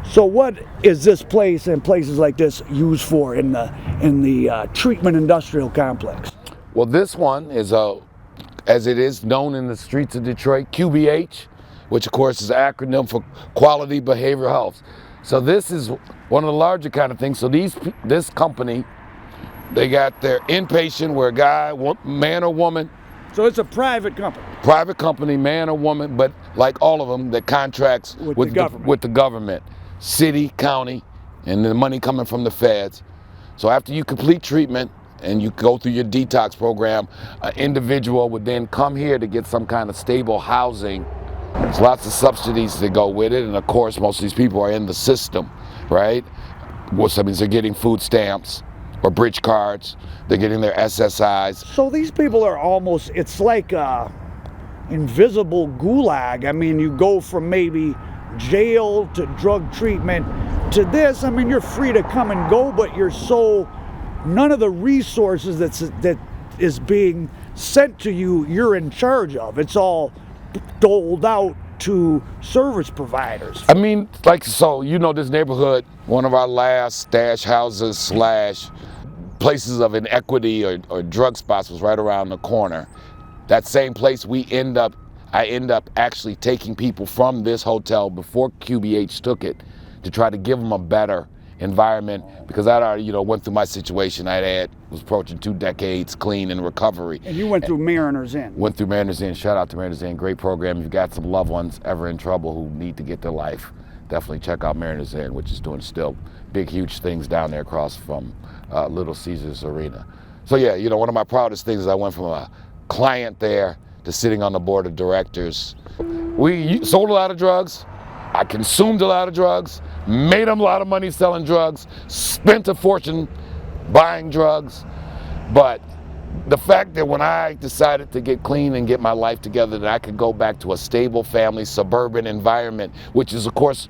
So what is this place and places like this used for in the treatment industrial complex? Well, this one is as it is known in the streets of Detroit, QBH, which of course is an acronym for Quality Behavioral Health. So this is one of the larger kind of things. So this company, they got their inpatient where a guy, man or woman. So it's a private company. Private company, man or woman, but like all of them, that contracts with the government, city, county, and the money coming from the feds. So after you complete treatment and you go through your detox program, an individual would then come here to get some kind of stable housing. There's lots of subsidies that go with it, and of course most of these people are in the system, right? Which means they're getting food stamps or bridge cards, they're getting their SSIs. So these people are almost, it's like a invisible gulag. I mean, you go from maybe jail to drug treatment to this. I mean, you're free to come and go, but none of the resources that is being sent to you, you're in charge of. It's all doled out to service providers. I mean, so you know this neighborhood, one of our last stash houses / places of inequity or drug spots was right around the corner. That same place I end up actually taking people from this hotel before QBH took it to try to give them a better environment, because I already went through my situation. Was approaching 2 decades clean in recovery. And you went through Mariners Inn. Went through Mariners Inn. Shout out to Mariners Inn. Great program. If you've got some loved ones ever in trouble who need to get their life, definitely check out Mariners Inn, which is doing still big, huge things down there across from Little Caesars Arena. So yeah, one of my proudest things is I went from a client there to sitting on the board of directors. We sold a lot of drugs. I consumed a lot of drugs, made a lot of money selling drugs, spent a fortune buying drugs. But the fact that when I decided to get clean and get my life together, that I could go back to a stable family, suburban environment, which is, of course,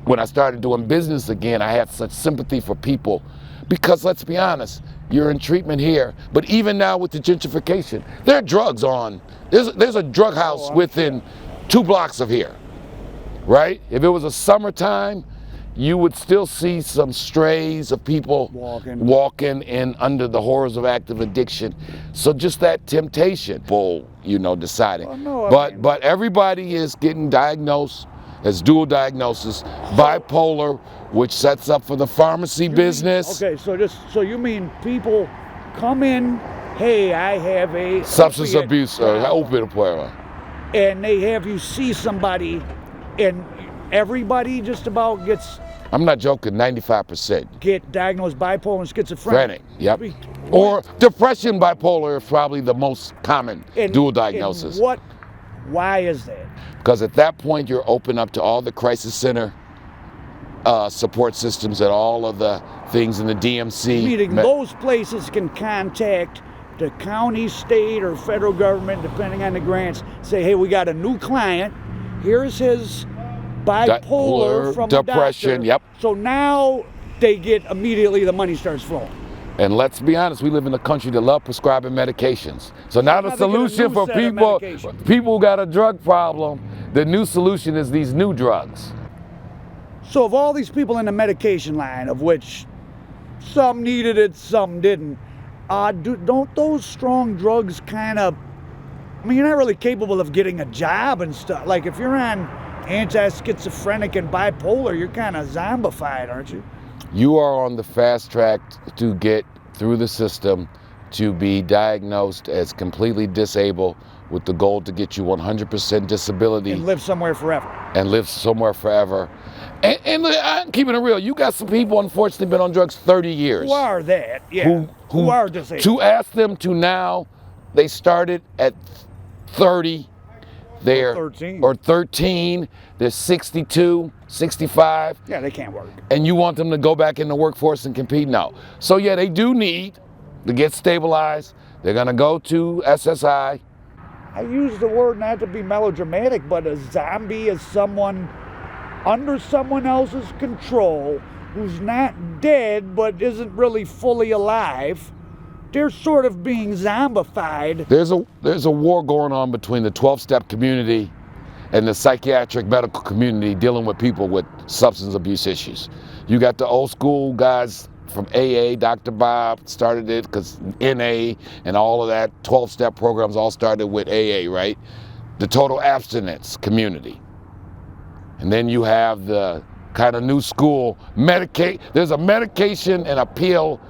when I started doing business again, I had such sympathy for people. Because let's be honest, you're in treatment here, but even now with the gentrification, there are drugs on. There's a drug house within 2 blocks of here, right? If it was a summertime, you would still see some strays of people walking in under the horrors of active addiction. So just that temptation, deciding. But everybody is getting diagnosed as dual diagnosis, bipolar, which sets up for the pharmacy business. Okay, so you mean people come in, hey, I have a substance abuse or opiate problem, and they have you see somebody, and everybody just about gets. I'm not joking, 95% get diagnosed bipolar and schizophrenic. Yep. Or depression, bipolar is probably the most common dual diagnosis. Why is that? Because at that point you're open up to all the crisis center support systems and all of the things in the DMC. Meaning those places can contact the county, state, or federal government, depending on the grants, say, hey, we got a new client, here's his bipolar from depression, the doctor. So now they get immediately, the money starts flowing. And let's be honest, we live in a country that love prescribing medications. So now the solution for people who got a drug problem, the new solution is these new drugs. So of all these people in the medication line, of which some needed it, some didn't, don't those strong drugs kind of, you're not really capable of getting a job and stuff. Like if you're on anti-schizophrenic and bipolar, you're kind of zombified, aren't you? You are on the fast track to get through the system to be diagnosed as completely disabled, with the goal to get you 100% disability. And live somewhere forever. And I'm keeping it real. You got some people, unfortunately, been on drugs 30 years. Who are that? Yeah. Who are disabled. To ask them to now, they started at 30. They're 13, they're 62, 65. Yeah, they can't work. And you want them to go back in the workforce and compete? No. So yeah, they do need to get stabilized. They're gonna go to SSI. I use the word not to be melodramatic, but a zombie is someone under someone else's control who's not dead but isn't really fully alive. They're sort of being zombified. There's a war going on between the 12-step community and the psychiatric medical community dealing with people with substance abuse issues. You got the old school guys from AA, Dr. Bob started it because NA and all of that 12-step programs all started with AA, right? The total abstinence community. And then you have the kind of new school there's a medication and appeal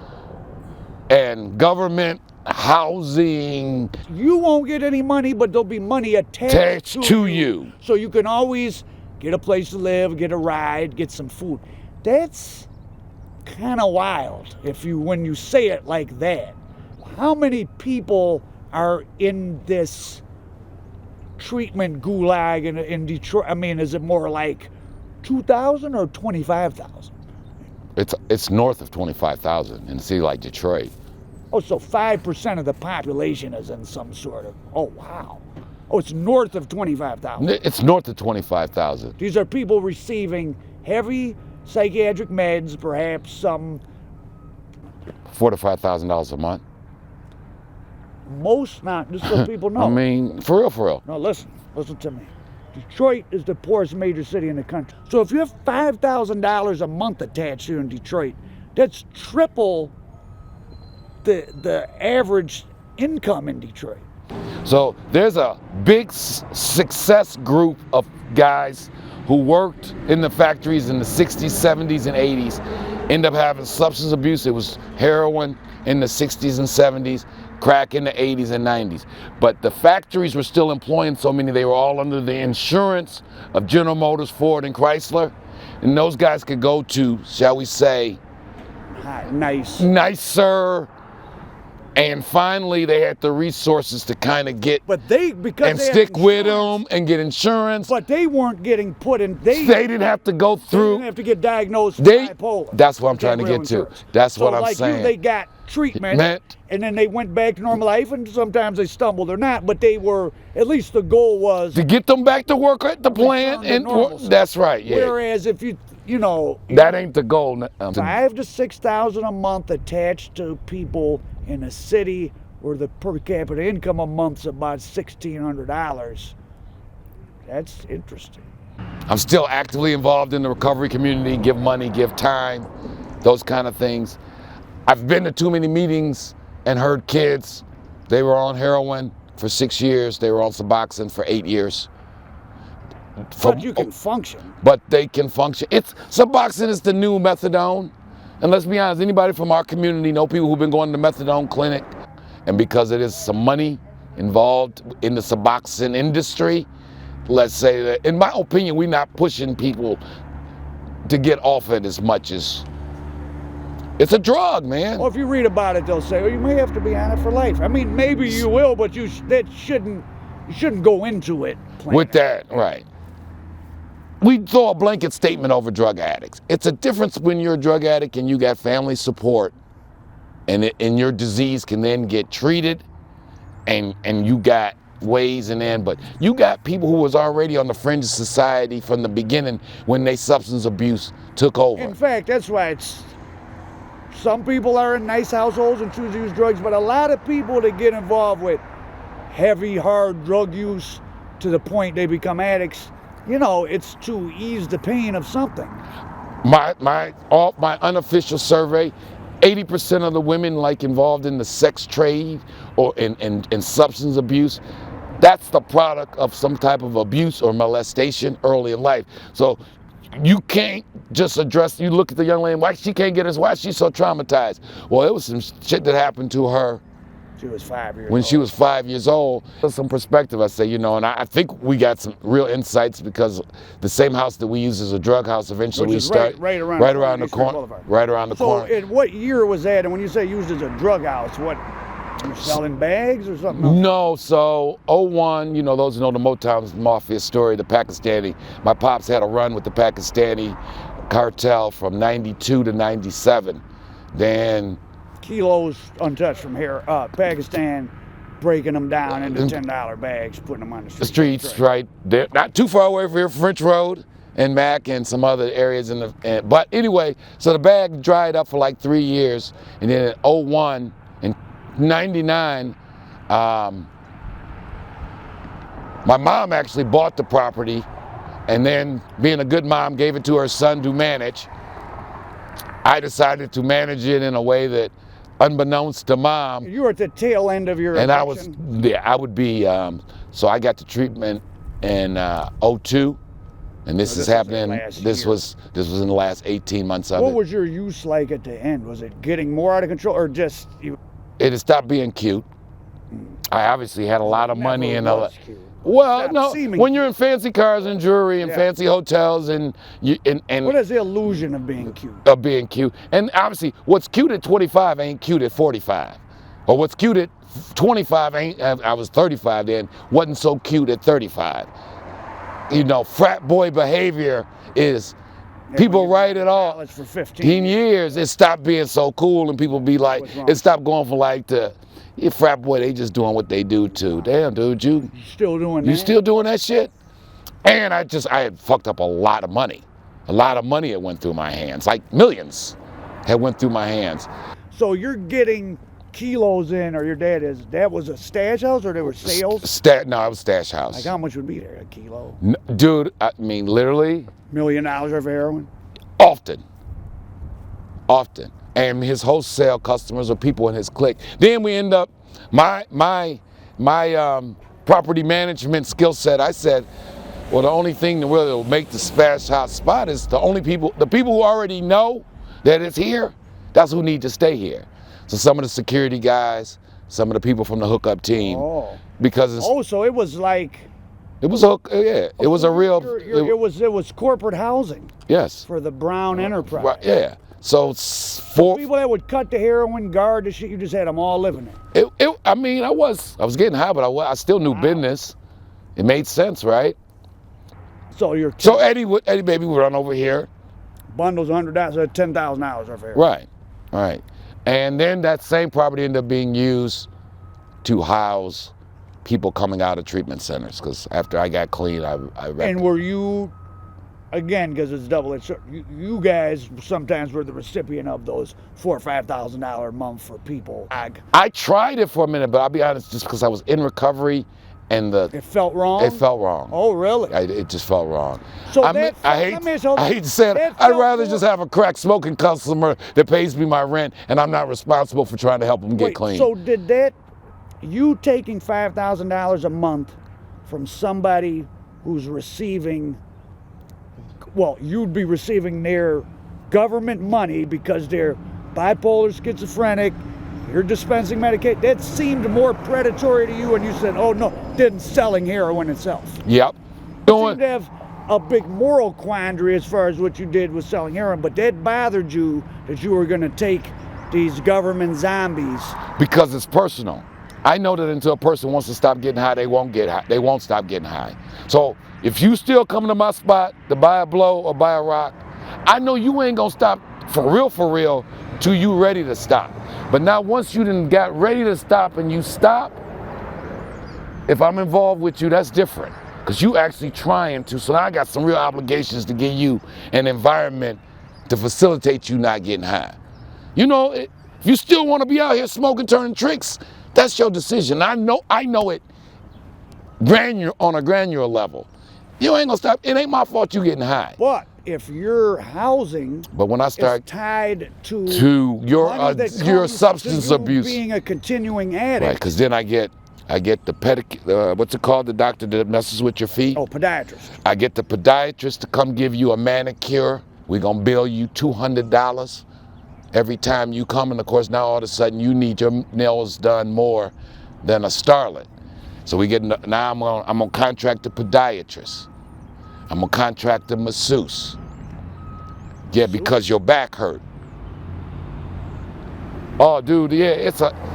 and government housing. You won't get any money, but there'll be money attached to you. So you can always get a place to live, get a ride, get some food. That's kind of wild when you say it like that. How many people are in this treatment gulag in Detroit? I mean, is it more like 2,000 or 25,000? It's north of 25,000 in a city like Detroit. Oh, so 5% of the population is in some sort of, oh, wow. Oh, it's north of 25,000. It's north of 25,000. These are people receiving heavy psychiatric meds, perhaps some $4,000 to $5,000 a month. Most not, just so people know. I mean, for real. No, listen to me. Detroit is the poorest major city in the country. So if you have $5,000 a month attached here in Detroit, that's triple the average income in Detroit. So there's a big success group of guys who worked in the factories in the 60s, 70s, and 80s, end up having substance abuse. It was heroin in the 60s and 70s, crack in the 80s and 90s. But the factories were still employing so many, they were all under the insurance of General Motors, Ford, and Chrysler. And those guys could go to, shall we say, nicer. And finally, they had the resources to kind of get stick with them and get insurance. But they weren't getting put in. They didn't have to go through. They didn't have to get diagnosed with bipolar. That's what I'm trying to get to. That's what I'm saying. They got treatment, and then they went back to normal life, and sometimes they stumbled or not, but they were, at least the goal was to get them back to work at the plant. And that's right, yeah. Whereas if you know, that ain't the goal. 5,000 to 6,000 a month attached to people in a city where the per capita income a month's about $1,600. That's interesting. I'm still actively involved in the recovery community, give money, give time, those kind of things. I've been to too many meetings and heard kids, they were on heroin for 6 years, they were on Suboxone for 8 years. But you can function. But they can function. Suboxone is the new methadone. And let's be honest, anybody from our community know people who've been going to the methadone clinic, and because it is some money involved in the Suboxone industry, let's say that, in my opinion, we're not pushing people to get off it as much as, it's a drug, man. Well, if you read about it, they'll say, well, you may have to be on it for life. I mean, maybe you will, but you shouldn't go into it with that, right. We throw a blanket statement over drug addicts. It's a difference when you're a drug addict and you got family support, and your disease can then get treated, and you got ways but you got people who was already on the fringe of society from the beginning when they substance abuse took over. In fact, that's why some people are in nice households and choose to use drugs, but a lot of people that get involved with heavy, hard drug use to the point they become addicts, it's to ease the pain of something. My unofficial survey, 80% of the women involved in the sex trade or in substance abuse, that's the product of some type of abuse or molestation early in life. So you can't just you look at the young lady, why she can't get why she's so traumatized? Well, it was some shit that happened to her. She was 5 years old. When she was 5 years old. Some perspective, I say, and I think we got some real insights because the same house that we use as a drug house, eventually we start right around the corner. So in what year was that? And when you say used as a drug house, what, you selling bags or something else? No, so 01, those who know the Motown Mafia story, the Pakistani, my pops had a run with the Pakistani cartel from 92 to 97. Then kilos untouched from here, Pakistan, breaking them down into $10 bags, putting them on the streets. Right. They're not too far away from here, French Road and Mac and some other areas but anyway, so the bag dried up for like 3 years, and then in 01 and 99, My mom actually bought the property, and then, being a good mom, gave it to her son to manage. I decided to manage it in a way that, unbeknownst to mom, You were at the tail end of your and addiction. I would be, so I got the treatment in '02, and this is happening, this was in the last 18 months of it. What was your use like at the end? Was it getting more out of control, or just you? It had stopped being cute. I obviously had a lot of money and well, Stopped no. seeming When you're in fancy cars and jewelry and fancy hotels and What is the illusion of being cute? Of being cute, and obviously, what's cute at 25 ain't cute at 45, or what's cute at 25 ain't. I was 35 then. Wasn't so cute at 35. You know, frat boy behavior is. People write it all. For 15 years, it stopped being so cool, and people be like, it stopped going from like the frat boy, they just doing what they do too. Damn, dude, you still doing that? You still doing that shit? And I had fucked up a lot of money. A lot of money had went through my hands, like millions had went through my hands. So you're getting kilos in, or your dad is, that was a stash house, or there were sales? No, it was stash house. Like how much would be there, a kilo? Dude, I mean, literally. $1 million of heroin? Often. And his wholesale customers are people in his clique. Then we end up, my property management skill set, I said, well, the only thing that really will make the stash house spot is the people who already know that it's here, that's who need to stay here. So some of the security guys, some of the people from the hookup team, because so it was like. It was it was a real. It was corporate housing. Yes. For the Brown Enterprise. Right, yeah. So for people that would cut the heroin, guard the shit, you just had them all living there. I mean, I was getting high, but I still knew business. It made sense, right? So Eddie baby would run over here. Bundles $100, $10,000 of Right. heroin. And then that same property ended up being used to house people coming out of treatment centers, because after I got clean, I And were you, again, because it's double-edged, you guys sometimes were the recipient of those $4,000 or $5,000 a month for people. I tried it for a minute, but I'll be honest, just because I was in recovery, and it felt wrong. It felt wrong. Oh, really? It just felt wrong. So I hate to say it. I'd rather just have a crack smoking customer that pays me my rent, and I'm not responsible for trying to help them get clean. So did that? You taking $5,000 a month from somebody who's receiving, well, you'd be receiving their government money because they're bipolar, schizophrenic, you're dispensing medication. That seemed more predatory to you, and you said, oh no, than selling heroin itself. Yep. You seemed to have a big moral quandary as far as what you did with selling heroin, but that bothered you that you were going to take these government zombies. Because it's personal. I know that until a person wants to stop getting high, they won't get high. They won't stop getting high. So if you still come to my spot to buy a blow or buy a rock, I know you ain't gonna stop for real till you ready to stop. But now once you done got ready to stop and you stop, if I'm involved with you, that's different. Because you actually trying to, so now I got some real obligations to give you an environment to facilitate you not getting high. You know, if you still want to be out here smoking, turning tricks, that's your decision. I know it on a granular level. You ain't gonna stop. It ain't my fault you getting high. But if your housing is tied to your substance abuse, being a continuing addict, right? Because then I get the what's it called? The doctor that messes with your feet. Oh, podiatrist. I get the podiatrist to come give you a manicure. We're gonna bill you $200 every time you come, and of course now all of a sudden you need your nails done more than a starlet. So now I'm gonna contract a podiatrist. I'm gonna contract a masseuse. Yeah, because your back hurt. Oh, dude, yeah,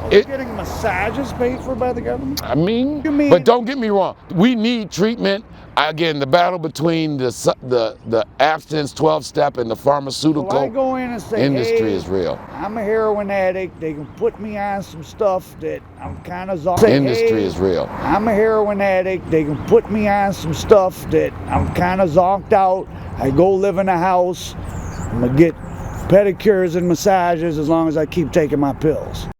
getting massages paid for by the government? I mean, but don't get me wrong. We need treatment. Again, the battle between the abstinence 12-step and the pharmaceutical I go in and say, industry is real. I'm a heroin addict. They can put me on some stuff that I'm kind of zonked. Industry is real. I'm a heroin addict. They can put me on some stuff that I'm kind of zonked out. I go live in a house. I'm gonna get pedicures and massages as long as I keep taking my pills.